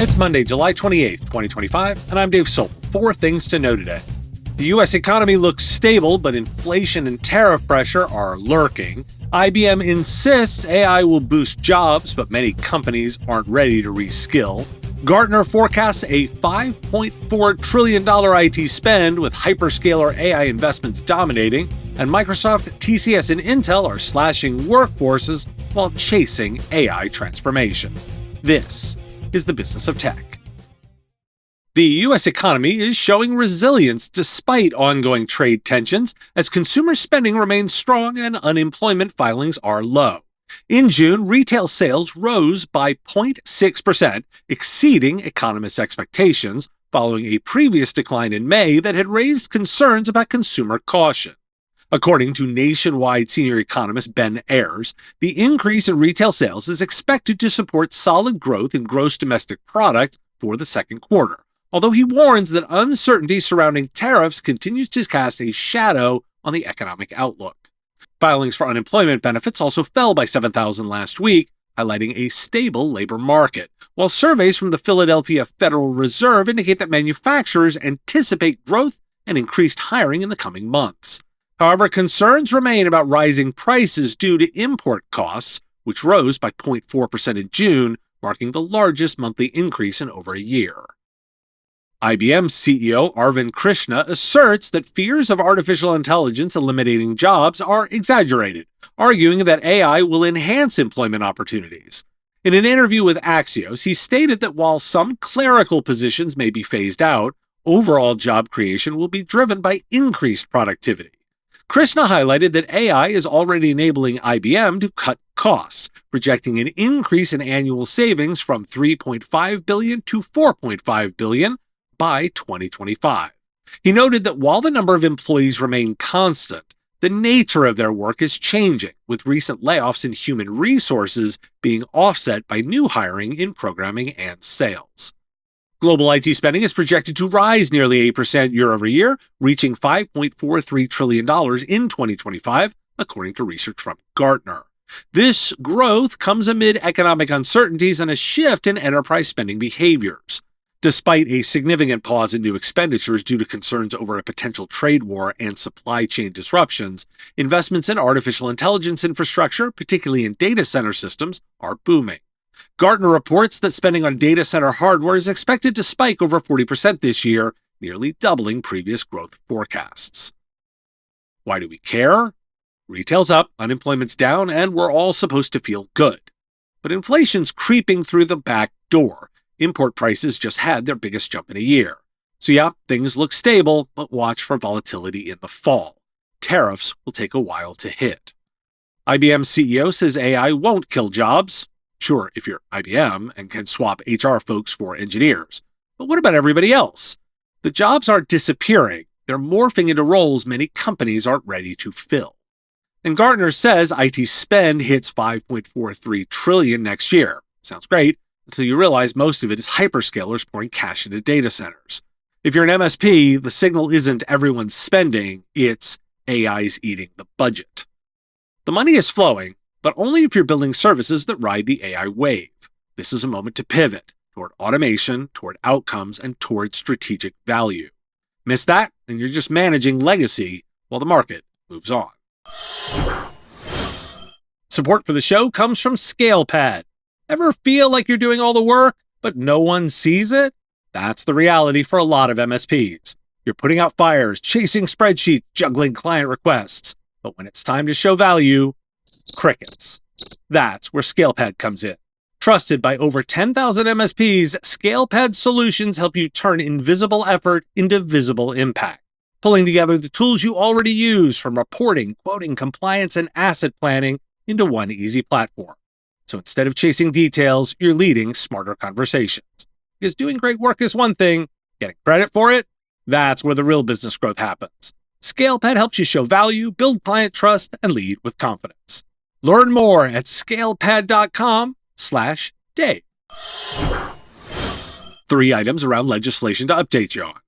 It's Monday, July 28th, 2025, and I'm Dave Sobel. 4 things to know today. The U.S. economy looks stable, but inflation and tariff pressure are lurking. IBM insists AI will boost jobs, but many companies aren't ready to reskill. Gartner forecasts a $5.4 trillion IT spend, with hyperscaler AI investments dominating, and Microsoft, TCS, and Intel are slashing workforces while chasing AI transformation. This is the business of tech. The U.S. economy is showing resilience despite ongoing trade tensions, as consumer spending remains strong and unemployment filings are low. In June, retail sales rose by 0.6%, exceeding economists' expectations, following a previous decline in May that had raised concerns about consumer caution. According to nationwide senior economist Ben Ayers, the increase in retail sales is expected to support solid growth in gross domestic product for the second quarter, although he warns that uncertainty surrounding tariffs continues to cast a shadow on the economic outlook. Filings for unemployment benefits also fell by 7,000 last week, highlighting a stable labor market, while surveys from the Philadelphia Federal Reserve indicate that manufacturers anticipate growth and increased hiring in the coming months. However, concerns remain about rising prices due to import costs, which rose by 0.4% in June, marking the largest monthly increase in over a year. IBM CEO Arvind Krishna asserts that fears of artificial intelligence eliminating jobs are exaggerated, arguing that AI will enhance employment opportunities. In an interview with Axios, he stated that while some clerical positions may be phased out, overall job creation will be driven by increased productivity. Krishna highlighted that AI is already enabling IBM to cut costs, projecting an increase in annual savings from $3.5 billion to $4.5 billion by 2025. He noted that while the number of employees remain constant, the nature of their work is changing, with recent layoffs in human resources being offset by new hiring in programming and sales. Global IT spending is projected to rise nearly 8% year over year, reaching $5.43 trillion in 2025, according to research from Gartner. This growth comes amid economic uncertainties and a shift in enterprise spending behaviors. Despite a significant pause in new expenditures due to concerns over a potential trade war and supply chain disruptions, investments in artificial intelligence infrastructure, particularly in data center systems, are booming. Gartner reports that spending on data center hardware is expected to spike over 40% this year, nearly doubling previous growth forecasts. Why do we care? Retail's up, unemployment's down, and we're all supposed to feel good. But inflation's creeping through the back door. Import prices just had their biggest jump in a year. So yeah, things look stable, but watch for volatility in the fall. Tariffs will take a while to hit. IBM CEO says AI won't kill jobs. Sure, if you're IBM and can swap HR folks for engineers. But what about everybody else? The jobs aren't disappearing. They're morphing into roles many companies aren't ready to fill. And Gartner says IT spend hits $5.43 trillion next year. Sounds great, until you realize most of it is hyperscalers pouring cash into data centers. If you're an MSP, the signal isn't everyone's spending, it's AI's eating the budget. The money is flowing, but only if you're building services that ride the AI wave. This is a moment to pivot toward automation, toward outcomes, and toward strategic value. Miss that, and you're just managing legacy while the market moves on. Support for the show comes from ScalePad. Ever feel like you're doing all the work, but no one sees it? That's the reality for a lot of MSPs. You're putting out fires, chasing spreadsheets, juggling client requests. But when it's time to show value, crickets. That's where ScalePad comes in. Trusted by over 10,000 MSPs, ScalePad solutions help you turn invisible effort into visible impact, pulling together the tools you already use, from reporting, quoting, compliance, and asset planning, into one easy platform. So instead of chasing details, you're leading smarter conversations. Because doing great work is one thing, getting credit for it, that's where the real business growth happens. ScalePad helps you show value, build client trust, and lead with confidence. Learn more at scalepad.com/Dave. 3 items around legislation to update you on.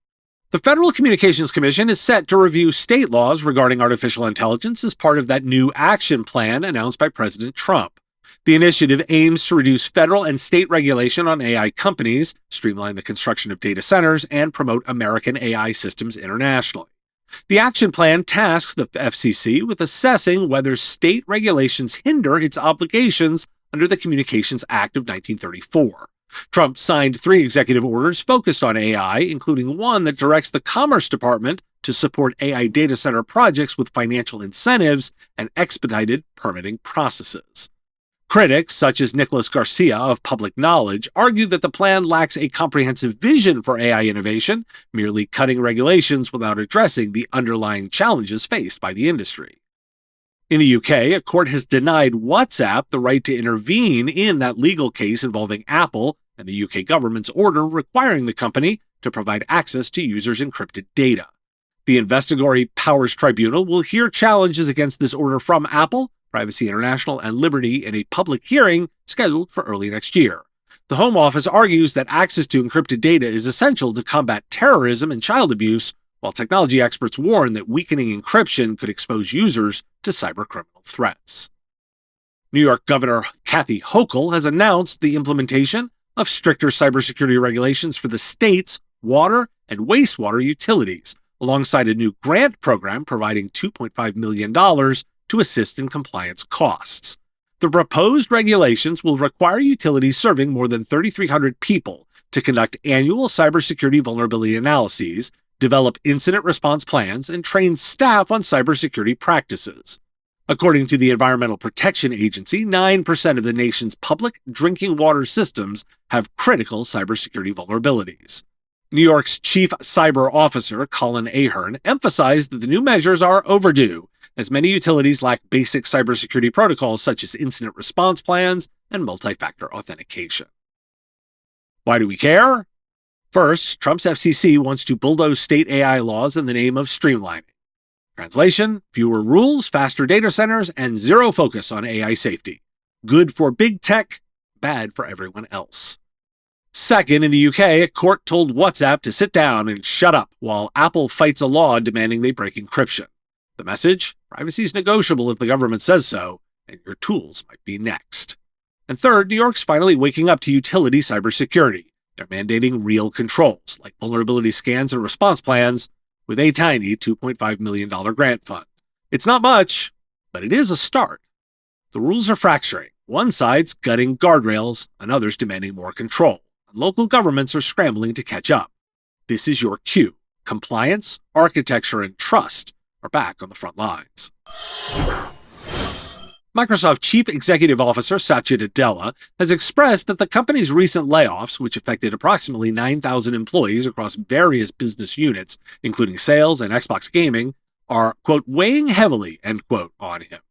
The Federal Communications Commission is set to review state laws regarding artificial intelligence as part of that new action plan announced by President Trump. The initiative aims to reduce federal and state regulation on AI companies, streamline the construction of data centers, and promote American AI systems internationally. The action plan tasks the FCC with assessing whether state regulations hinder its obligations under the Communications Act of 1934. Trump signed 3 executive orders focused on AI, including one that directs the Commerce Department to support AI data center projects with financial incentives and expedited permitting processes. Critics, such as Nicholas Garcia of Public Knowledge, argue that the plan lacks a comprehensive vision for AI innovation, merely cutting regulations without addressing the underlying challenges faced by the industry. In the UK, a court has denied WhatsApp the right to intervene in that legal case involving Apple and the UK government's order requiring the company to provide access to users' encrypted data. The Investigatory Powers Tribunal will hear challenges against this order from Apple, Privacy International, and Liberty in a public hearing scheduled for early next year. The Home Office argues that access to encrypted data is essential to combat terrorism and child abuse, while technology experts warn that weakening encryption could expose users to cybercriminal threats. New York Governor Kathy Hochul has announced the implementation of stricter cybersecurity regulations for the state's water and wastewater utilities, alongside a new grant program providing $2.5 million to assist in compliance costs. The proposed regulations will require utilities serving more than 3,300 people to conduct annual cybersecurity vulnerability analyses, develop incident response plans, and train staff on cybersecurity practices. According to the Environmental Protection Agency, 9% of the nation's public drinking water systems have critical cybersecurity vulnerabilities. New York's Chief Cyber Officer, Colin Ahern, emphasized that the new measures are overdue, as many utilities lack basic cybersecurity protocols such as incident response plans and multi-factor authentication. Why do we care? First, Trump's FCC wants to bulldoze state AI laws in the name of streamlining. Translation: fewer rules, faster data centers, and zero focus on AI safety. Good for big tech, bad for everyone else. Second, in the UK, a court told WhatsApp to sit down and shut up while Apple fights a law demanding they break encryption. The message: privacy is negotiable if the government says so, and your tools might be next. And third, New York's finally waking up to utility cybersecurity. They're mandating real controls, like vulnerability scans and response plans, with a tiny $2.5 million grant fund. It's not much, but it is a start. The rules are fracturing. One side's gutting guardrails, another's demanding more control. And local governments are scrambling to catch up. This is your cue. Compliance, architecture, and trust are back on the front lines. Microsoft Chief Executive Officer Satya Nadella has expressed that the company's recent layoffs, which affected approximately 9,000 employees across various business units, including sales and Xbox gaming, are, quote, weighing heavily, end quote, on him.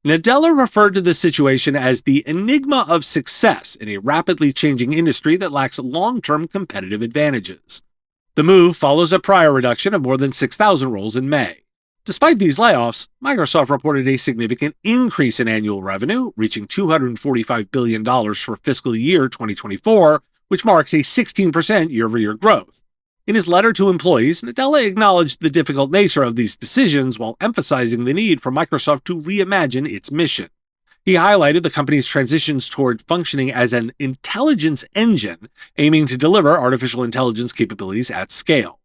Nadella referred to this situation as the enigma of success in a rapidly changing industry that lacks long-term competitive advantages. The move follows a prior reduction of more than 6,000 roles in May. Despite these layoffs, Microsoft reported a significant increase in annual revenue, reaching $245 billion for fiscal year 2024, which marks a 16% year-over-year growth. In his letter to employees, Nadella acknowledged the difficult nature of these decisions while emphasizing the need for Microsoft to reimagine its mission. He highlighted the company's transitions toward functioning as an intelligence engine, aiming to deliver artificial intelligence capabilities at scale.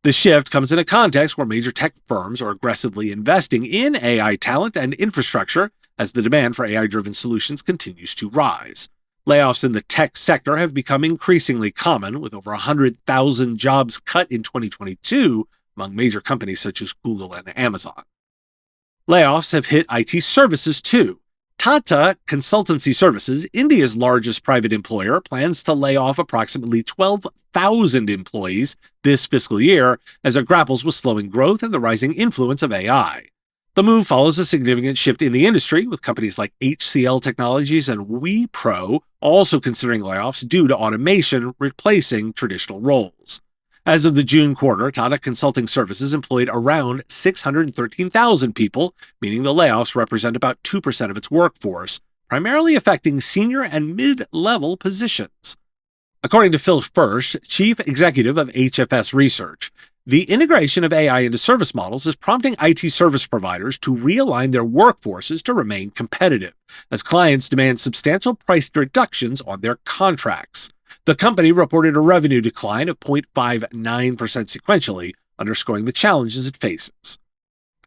The shift comes in a context where major tech firms are aggressively investing in AI talent and infrastructure as the demand for AI-driven solutions continues to rise. Layoffs in the tech sector have become increasingly common, with over 100,000 jobs cut in 2022 among major companies such as Google and Amazon. Layoffs have hit IT services too. Tata Consultancy Services, India's largest private employer, plans to lay off approximately 12,000 employees this fiscal year as it grapples with slowing growth and the rising influence of AI. The move follows a significant shift in the industry, with companies like HCL Technologies and Wipro also considering layoffs due to automation replacing traditional roles. As of the June quarter, Tata Consulting Services employed around 613,000 people, meaning the layoffs represent about 2% of its workforce, primarily affecting senior and mid-level positions. According to Phil First, chief executive of HFS Research, the integration of AI into service models is prompting IT service providers to realign their workforces to remain competitive, as clients demand substantial price reductions on their contracts. The company reported a revenue decline of 0.59% sequentially, underscoring the challenges it faces.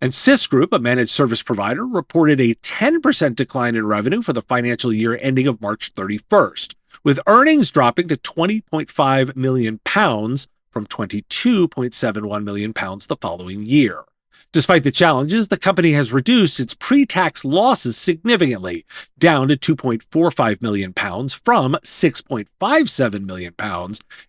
And Sys Group, a managed service provider, reported a 10% decline in revenue for the financial year ending of March 31st, with earnings dropping to £20.5 million from £22.71 million the following year. Despite the challenges, the company has reduced its pre-tax losses significantly, down to £2.45 million from £6.57 million,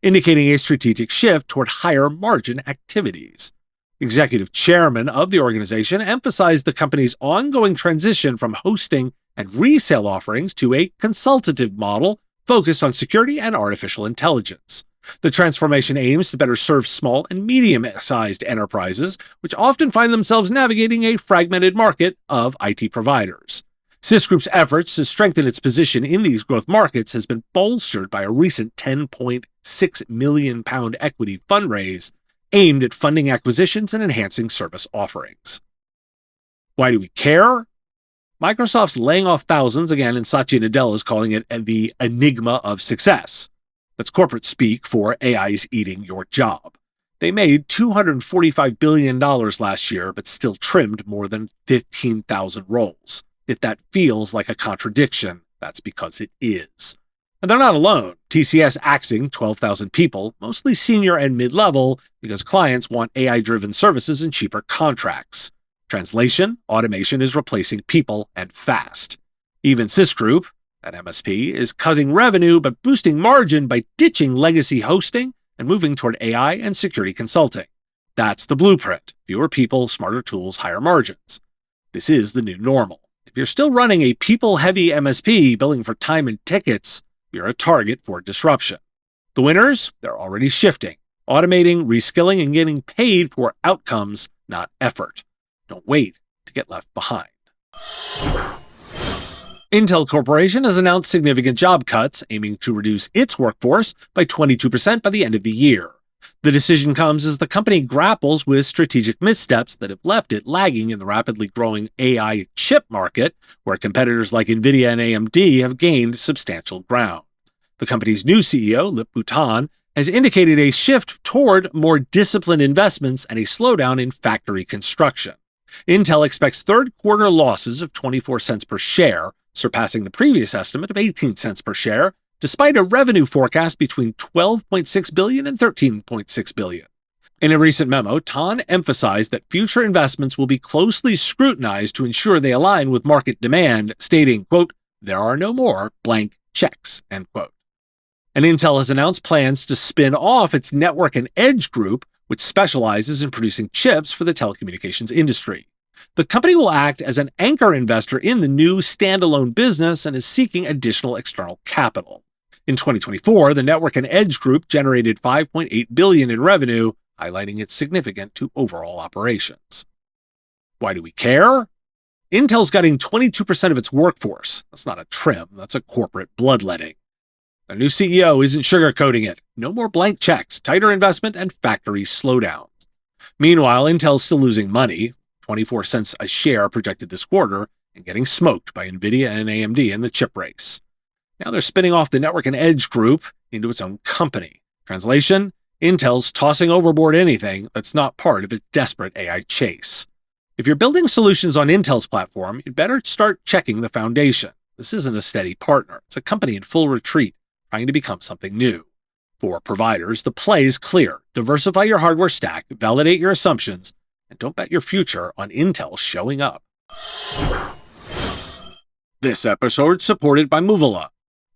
indicating a strategic shift toward higher margin activities. Executive chairman of the organization emphasized the company's ongoing transition from hosting and resale offerings to a consultative model focused on security and artificial intelligence. The transformation aims to better serve small and medium-sized enterprises, which often find themselves navigating a fragmented market of IT providers. Sys Group's efforts to strengthen its position in these growth markets has been bolstered by a recent £10.6 million equity fundraise aimed at funding acquisitions and enhancing service offerings. Why do we care? Microsoft's laying off thousands again, and Satya Nadella is calling it the enigma of success. That's corporate speak for AI's eating your job. They made $245 billion last year, but still trimmed more than 15,000 roles. If that feels like a contradiction, that's because it is. And they're not alone. TCS axing 12,000 people, mostly senior and mid-level, because clients want AI-driven services and cheaper contracts. Translation, automation is replacing people, and fast. Even Sys Group, that MSP, is cutting revenue but boosting margin by ditching legacy hosting and moving toward AI and security consulting. That's the blueprint. Fewer people, smarter tools, higher margins. This is the new normal. If you're still running a people-heavy MSP billing for time and tickets, you're a target for disruption. The winners, they're already shifting, automating, reskilling, and getting paid for outcomes, not effort. Don't wait to get left behind. Intel Corporation has announced significant job cuts, aiming to reduce its workforce by 22% by the end of the year. The decision comes as the company grapples with strategic missteps that have left it lagging in the rapidly growing AI chip market, where competitors like NVIDIA and AMD have gained substantial ground. The company's new CEO, Lip Bhutan, has indicated a shift toward more disciplined investments and a slowdown in factory construction. Intel expects third-quarter losses of 24 cents per share, surpassing the previous estimate of 18 cents per share, despite a revenue forecast between $12.6 billion and $13.6 billion. In a recent memo, Tan emphasized that future investments will be closely scrutinized to ensure they align with market demand, stating, quote, "There are no more blank checks," end quote. And Intel has announced plans to spin off its Network and Edge group, which specializes in producing chips for the telecommunications industry. The company will act as an anchor investor in the new standalone business and is seeking additional external capital. In 2024, the Network and Edge group generated $5.8 billion in revenue, highlighting its significance to overall operations. Why do we care? Intel's cutting 22% of its workforce. That's not a trim, that's a corporate bloodletting. Their new CEO isn't sugarcoating it. No more blank checks, tighter investment, and factory slowdowns. Meanwhile, Intel's still losing money, 24 cents a share projected this quarter, and getting smoked by NVIDIA and AMD in the chip race. Now they're spinning off the Network and Edge group into its own company. Translation, Intel's tossing overboard anything that's not part of its desperate AI chase. If you're building solutions on Intel's platform, you'd better start checking the foundation. This isn't a steady partner. It's a company in full retreat, trying to become something new. For providers, the play is clear. Diversify your hardware stack, validate your assumptions, and don't bet your future on Intel showing up. This episode supported by Movila.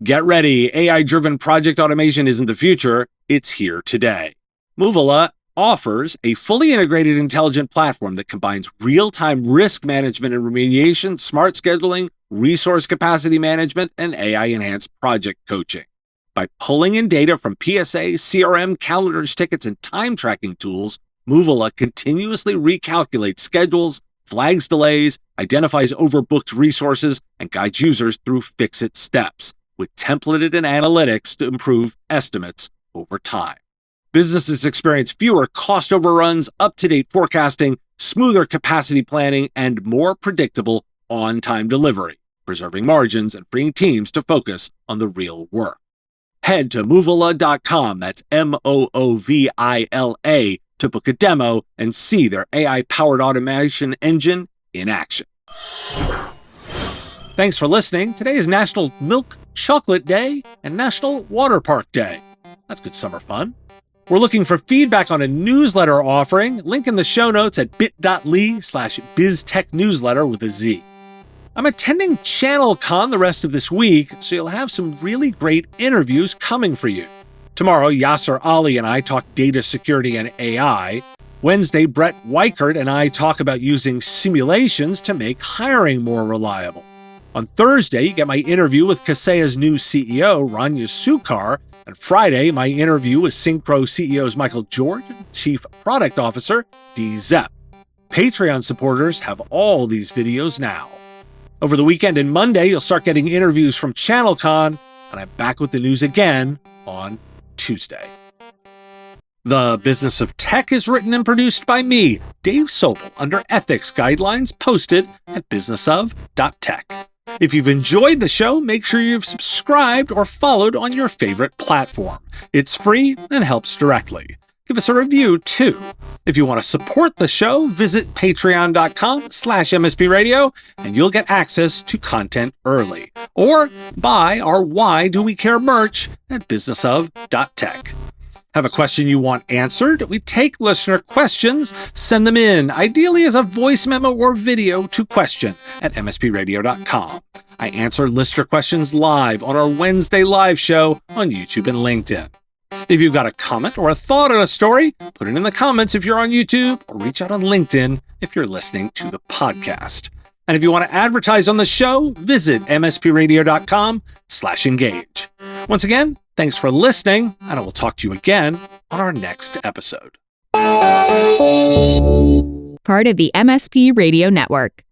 Get ready, AI-driven project automation isn't the future, it's here today. Movila offers a fully integrated intelligent platform that combines real-time risk management and remediation, smart scheduling, resource capacity management, and AI-enhanced project coaching. By pulling in data from PSA, CRM, calendars, tickets, and time tracking tools, Movila continuously recalculates schedules, flags delays, identifies overbooked resources, and guides users through fix-it steps, with templated and analytics to improve estimates over time. Businesses experience fewer cost overruns, up-to-date forecasting, smoother capacity planning, and more predictable on-time delivery, preserving margins and freeing teams to focus on the real work. Head to Moovila.com, that's Moovila, to book a demo and see their AI-powered automation engine in action. Thanks for listening. Today is National Milk Chocolate Day and National Water Park Day. That's good summer fun. We're looking for feedback on a newsletter offering. Link in the show notes at bit.ly/BizTechNewsletter with a Z. I'm attending ChannelCon the rest of this week, so you'll have some really great interviews coming for you. Tomorrow, Yasser Ali and I talk data security and AI. Wednesday, Brett Weichert and I talk about using simulations to make hiring more reliable. On Thursday, you get my interview with Kaseya's new CEO, Rania Sukkar. And Friday, my interview with Synchro CEOs Michael George and Chief Product Officer Dee Zepp. Patreon supporters have all these videos now. Over the weekend and Monday, you'll start getting interviews from ChannelCon, and I'm back with the news again on Tuesday. The Business of Tech is written and produced by me, Dave Sobel, under ethics guidelines posted at businessof.tech. If you've enjoyed the show, make sure you've subscribed or followed on your favorite platform. It's free and helps directly. Give us a review, too. If you want to support the show, visit patreon.com/MSPRadio, and you'll get access to content early. Or buy our Why Do We Care merch at businessof.tech. Have a question you want answered? We take listener questions. Send them in, ideally as a voice memo or video, to question@mspradio.com. I answer listener questions live on our Wednesday live show on YouTube and LinkedIn. If you've got a comment or a thought on a story, put it in the comments if you're on YouTube, or reach out on LinkedIn if you're listening to the podcast. And if you want to advertise on the show, visit mspradio.com/engage. Once again, thanks for listening, and I will talk to you again on our next episode. Part of the MSP Radio Network.